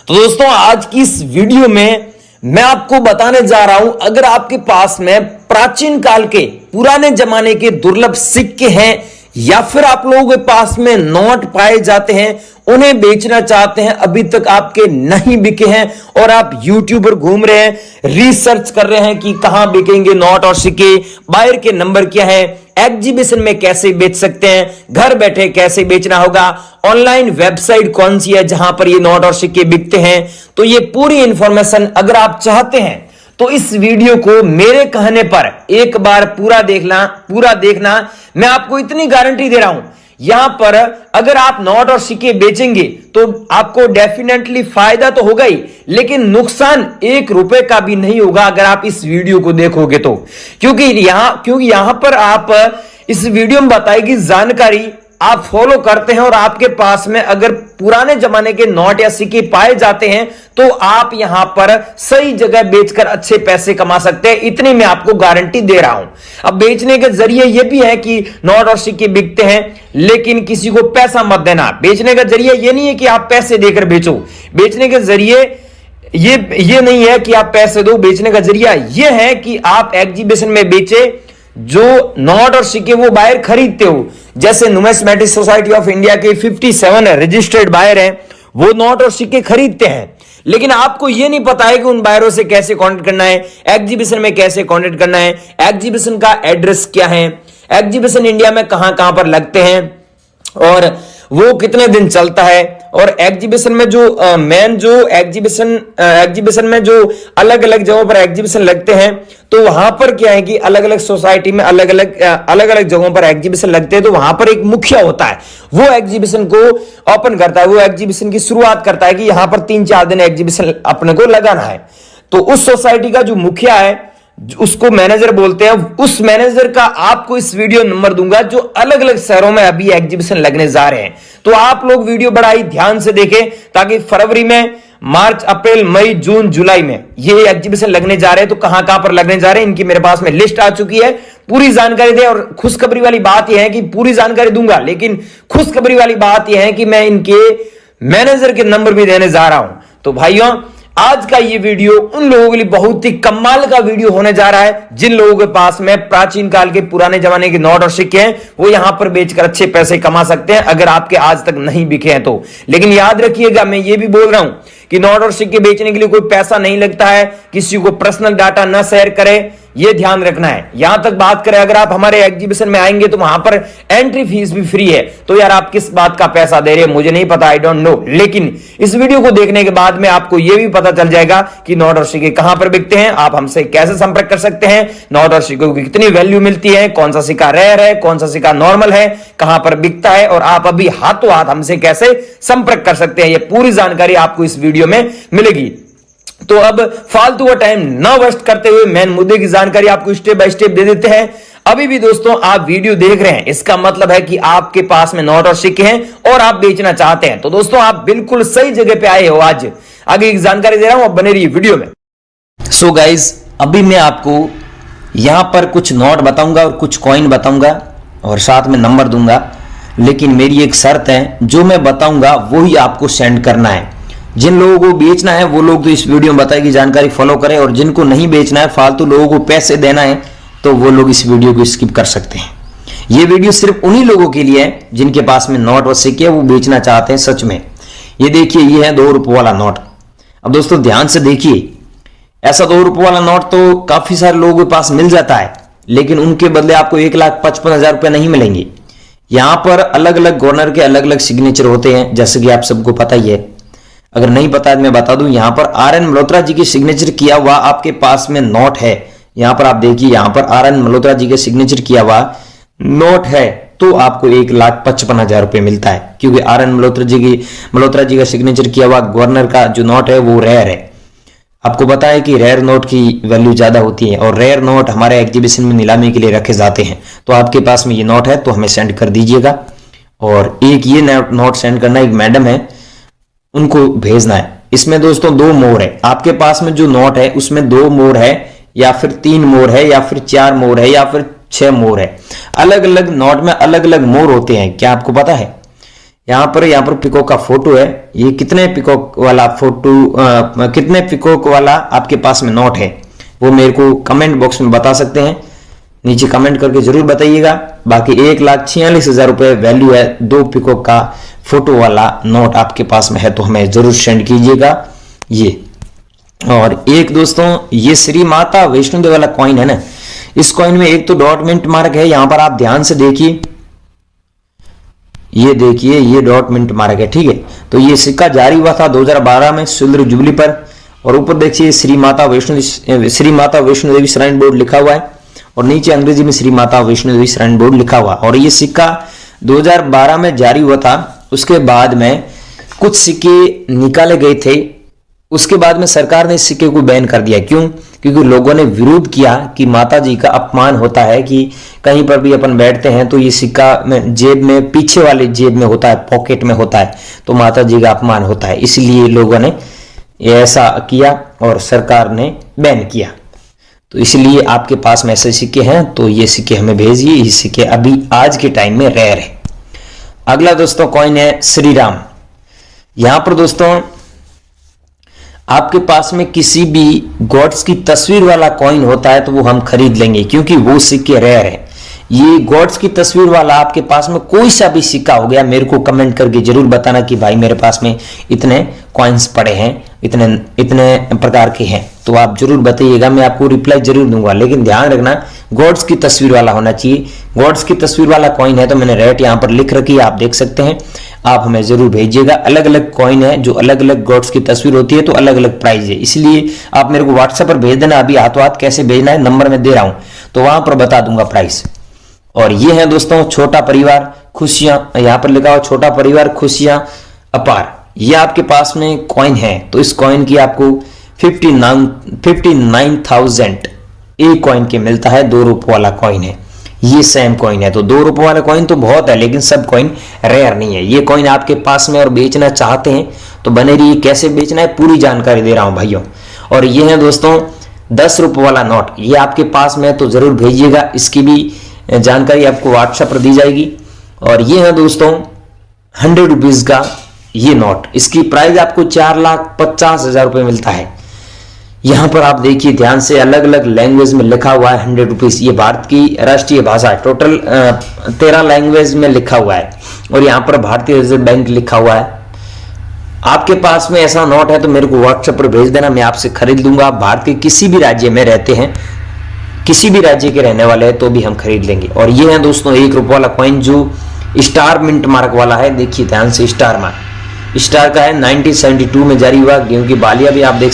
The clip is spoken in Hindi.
तो दोस्तों आज की इस वीडियो में मैं आपको बताने जा रहा हूं, अगर आपके पास में प्राचीन काल के पुराने जमाने के दुर्लभ सिक्के हैं या फिर आप लोगों के पास में नोट पाए जाते हैं, उन्हें बेचना चाहते हैं, अभी तक आपके नहीं बिके हैं और आप यूट्यूब पर घूम रहे हैं, रिसर्च कर रहे हैं कि कहां बिकेंगे नोट और सिक्के, बायर के नंबर क्या है, एग्जीबिशन में कैसे बेच सकते हैं, घर बैठे कैसे बेचना होगा, ऑनलाइन वेबसाइट कौन सी है जहां पर ये नोट और सिक्के बिकते हैं। तो ये पूरी इंफॉर्मेशन अगर आप चाहते हैं तो इस वीडियो को मेरे कहने पर एक बार पूरा देखना। मैं आपको इतनी गारंटी दे रहा हूं, यहां पर अगर आप नोट और सिक्के बेचेंगे तो आपको डेफिनेटली फायदा तो होगा ही, लेकिन नुकसान 1 रुपए का भी नहीं होगा अगर आप इस वीडियो को देखोगे तो। क्योंकि यहां पर आप इस वीडियो में बताएगी जानकारी आप फॉलो करते हैं और आपके पास में अगर पुराने जमाने के नोट या सिक्के पाए जाते हैं तो आप यहां पर सही जगह बेचकर अच्छे पैसे कमा सकते हैं, इतनी मैं आपको गारंटी दे रहा हूं। अब बेचने के जरिए यह भी है कि नोट और सिक्के बिकते हैं, लेकिन किसी को पैसा मत देना। बेचने का जरिए यह नहीं है कि आप पैसे देकर बेचो, बेचने के जरिए ये नहीं है कि आप पैसे दो, बेचने का जरिया यह है कि आप एग्जीबिशन में बेचे, जो नोट और सिक्के वो बायर खरीदते हो। जैसे नुमिस्मेटिक सोसाइटी ऑफ इंडिया के 57 रजिस्टर्ड बायर हैं, वो नोट और सिक्के खरीदते हैं, लेकिन आपको यह नहीं पता है कि उन बायरों से कैसे कांटेक्ट करना है, एग्जीबिशन में कैसे कांटेक्ट करना है, एग्जीबिशन का एड्रेस क्या है, एग्जीबिशन इंडिया में कहां कहां पर लगते हैं और वो कितने दिन चलता है, और एग्जीबिशन में जो मेन जो एग्जीबिशन में जो अलग अलग जगहों पर एग्जीबिशन लगते हैं, तो वहां पर क्या है कि अलग अलग सोसाइटी में अलग अलग जगहों पर एग्जीबिशन लगते हैं, तो वहां पर एक मुखिया होता है, वो एग्जीबिशन को ओपन करता है, वो एग्जीबिशन की शुरुआत करता है कि यहां पर 3-4 दिन एग्जीबिशन अपने को लगाना है। तो उस सोसाइटी का जो मुखिया है उसको मैनेजर बोलते हैं। उस मैनेजर का आपको इस वीडियो नंबर दूंगा जो अलग अलग शहरों में अभी एग्जीबिशन लगने जा रहे हैं। तो आप लोग वीडियो बड़ा ही ध्यान से देखें ताकि फरवरी में, मार्च, अप्रैल, मई, जून, जुलाई में ये एग्जीबिशन लगने जा रहे हैं। तो कहां कहां पर लगने जा रहे हैं इनकी मेरे पास में लिस्ट आ चुकी है, पूरी जानकारी दे। और खुशखबरी वाली बात यह है कि पूरी जानकारी दूंगा, लेकिन खुशखबरी वाली बात यह है कि मैं इनके मैनेजर के नंबर भी देने जा रहा हूं। तो भाइयों, आज का ये वीडियो उन लोगों के लिए बहुत ही कमाल का वीडियो होने जा रहा है जिन लोगों के पास में प्राचीन काल के पुराने जमाने के नोट और सिक्के हैं, वो यहां पर बेचकर अच्छे पैसे कमा सकते हैं अगर आपके आज तक नहीं बिके हैं तो। लेकिन याद रखिएगा, मैं ये भी बोल रहा हूं कि नोट और सिक्के बेचने के लिए कोई पैसा नहीं लगता है, किसी को पर्सनल डाटा ना शेयर करें, यह ध्यान रखना है। यहां तक बात करें, अगर आप हमारे एग्जीबिशन में आएंगे तो वहां पर एंट्री फीस भी फ्री है। तो यार आप किस बात का पैसा दे रहे हैं मुझे नहीं पता, आई डोंट नो, लेकिन इस वीडियो को देखने के बाद में आपको यह भी पता चल जाएगा कि नोट और सिक्के कहां पर बिकते हैं, आप हमसे कैसे संपर्क कर सकते हैं, नोट और सिक्कों की कितनी वैल्यू मिलती है, कौन सा सिक्का रेयर है, कौन सा सिक्का नॉर्मल है, कहां पर बिकता है, और आप अभी हाथों हाथ हमसे कैसे संपर्क कर सकते हैं, यह पूरी जानकारी आपको इस वीडियो में मिलेगी। तो अब फालतू का टाइम ना वेस्ट करते हुए मेन मुद्दे की जानकारी आपको स्टेप बाय स्टेप दे देते हैं। अभी भी दोस्तों आप वीडियो देख रहे हैं, इसका मतलब है कि आपके पास में नोट और सिक्के हैं और आप बेचना चाहते हैं। तो दोस्तों आप बिल्कुल सही जगह पे आए हो। आज आगे एक जानकारी दे रहा हूं, अब बने रहिए वीडियो में। सो गाइज, अभी मैं आपको यहां पर कुछ नोट बताऊंगा और कुछ कॉइन बताऊंगा और साथ में नंबर दूंगा, लेकिन मेरी एक शर्त है, जो मैं बताऊंगा वो ही आपको सेंड करना है। जिन लोगों को बेचना है वो लोग तो इस वीडियो में बताएगी जानकारी फॉलो करें, और जिनको नहीं बेचना है, फालतू लोगों को पैसे देना है, तो वो लोग इस वीडियो को स्किप कर सकते हैं। ये वीडियो सिर्फ उन्हीं लोगों के लिए है जिनके पास में नोट और सिक्के वो बेचना चाहते हैं सच में। ये देखिए, ये है 2 रुपये वाला नोट। अब दोस्तों ध्यान से देखिए, ऐसा 2 रुपये वाला नोट तो काफी सारे लोगों के पास मिल जाता है, लेकिन उनके बदले आपको 1,55,000 रुपये नहीं मिलेंगे। यहां पर अलग अलग गवर्नर के अलग अलग सिग्नेचर होते हैं, जैसे कि आप सबको पता ही है। अगर नहीं पता है मैं बता दूं, यहां पर RN मल्होत्रा जी की सिग्नेचर किया हुआ आपके पास में नोट है। यहां पर आप देखिए, यहां पर RN मल्होत्रा जी के सिग्नेचर किया हुआ नोट है, तो आपको 1,55,000 रुपये मिलता है, क्योंकि RN मल्होत्रा जी का सिग्नेचर किया हुआ गवर्नर का जो नोट है वो रेयर है। आपको पता है कि रेयर नोट की वैल्यू ज्यादा होती है, और रेयर नोट हमारे एग्जीबिशन में नीलामी के लिए रखे जाते हैं। तो आपके पास में ये नोट है तो हमें सेंड कर दीजिएगा। और एक ये नोट सेंड करना, एक मैडम है उनको भेजना है। इसमें दोस्तों 2 मोहर है। आपके पास में जो नोट है उसमें 2 मोहर है, या फिर 3 मोहर है, या फिर 4 मोहर है, या फिर 6 मोहर है। अलग अलग नोट में अलग अलग मोहर होते हैं, क्या आपको पता है? यहाँ पर पिकॉक का फोटो है। ये कितने पिकॉक वाला फोटो कितने पिकॉक वाला आपके पास में नोट है वो मेरे को कमेंट बॉक्स में बता सकते हैं, नीचे कमेंट करके जरूर बताइएगा। बाकी 1,46,000 रुपए वैल्यू है 2 पिकॉक का फोटो वाला नोट आपके पास में है तो हमें जरूर सेंड कीजिएगा ये। और एक दोस्तों ये श्री माता वैष्णो देवी वाला कॉइन है ना, इस कॉइन में एक तो डॉट मिंट मार्क है, यहां पर आप ध्यान से देखिए, ये देखिए ये डॉट मिंट मार्क है, ठीक है। तो ये सिक्का जारी हुआ था 2012 में सिल्वर जुबली पर। और ऊपर देखिए श्री माता वैष्णो देवी श्राइन बोर्ड लिखा हुआ है और नीचे अंग्रेजी में श्री माता वैष्णो देवी श्राइन बोर्ड लिखा हुआ। और ये सिक्का 2012 में जारी हुआ था। उसके बाद में कुछ सिक्के निकाले गए थे, उसके बाद में सरकार ने इस सिक्के को बैन कर दिया। क्यों? क्योंकि लोगों ने विरोध किया कि माता जी का अपमान होता है कि कहीं पर भी अपन बैठते हैं तो ये सिक्का में जेब में पीछे वाले जेब में होता है, पॉकेट में होता है, तो माता जी का अपमान होता है, इसलिए लोगों ने ऐसा किया और सरकार ने बैन किया। तो इसलिए आपके पास में ऐसे सिक्के हैं तो ये सिक्के हमें भेजिए, ये सिक्के अभी आज के टाइम में रेयर है। अगला दोस्तों कॉइन है श्री राम। यहां पर दोस्तों आपके पास में किसी भी गॉड्स की तस्वीर वाला कॉइन होता है तो वो हम खरीद लेंगे क्योंकि वो सिक्के रेयर है। ये गॉड्स की तस्वीर वाला आपके पास में कोई सा भी सिक्का हो गया, मेरे को कमेंट करके जरूर बताना कि भाई मेरे पास में इतने कॉइन्स पड़े हैं, इतने प्रकार के हैं, तो आप जरूर बताइएगा, मैं आपको रिप्लाई जरूर दूंगा। लेकिन ध्यान रखना गॉड्स की तस्वीर वाला होना चाहिए। गॉड्स की तस्वीर वाला कॉइन है तो मैंने रेट यहाँ पर लिख रखी है, आप देख सकते हैं, आप हमें जरूर भेजिएगा। अलग अलग कॉइन है जो अलग अलग गॉड्स की तस्वीर होती है तो अलग अलग प्राइस है, इसलिए आप मेरे को व्हाट्सएप पर भेज देना। अभी हाथों हाथ कैसे भेजना है नंबर में दे रहा हूं तो वहां पर बता दूंगा प्राइस। और ये है दोस्तों छोटा परिवार खुशियां, यहाँ पर लिखा हुआ छोटा परिवार खुशियां अपार। ये आपके पास में कॉइन है तो इस कॉइन की आपको 59,000 एक कॉइन के मिलता है। 2 रुपये वाला कॉइन है, ये सेम कॉइन है। तो 2 रुपये वाला कॉइन तो बहुत है लेकिन सब कॉइन रेयर नहीं है। ये कॉइन आपके पास में और बेचना चाहते हैं तो बने रहिए, कैसे बेचना है पूरी जानकारी दे रहा हूं भाइयों। और ये है दोस्तों 10 रुपये वाला नोट, ये आपके पास में तो जरूर भेजिएगा, इसकी भी जानकारी आपको व्हाट्सएप पर दी जाएगी। और ये है दोस्तों 100 रुपीज का ये नोट, इसकी प्राइस आपको 4,50,000 रुपए मिलता है। यहां पर आप देखिए ध्यान से, अलग अलग लैंग्वेज में लिखा हुआ है 100 रुपीज। ये भारत की राष्ट्रीय भाषा है, टोटल 13 लैंग्वेज में लिखा हुआ है और यहाँ पर भारतीय रिजर्व बैंक लिखा हुआ है। आपके पास में ऐसा नोट है तो मेरे को व्हाट्सएप पर भेज देना, मैं आपसे खरीद लूंगा। आप भारत के किसी भी राज्य में रहते हैं, किसी भी राज्य के रहने वाले हैं तो भी हम खरीद लेंगे। और ये है दोस्तों 1 रुपये वाला कॉइन जो स्टार मिंट मार्क वाला है, देखिए ध्यान से, स्टार मार्क, स्टार का है, 1972 में जारी हुआ। गेहूं की बालियां भी आप देख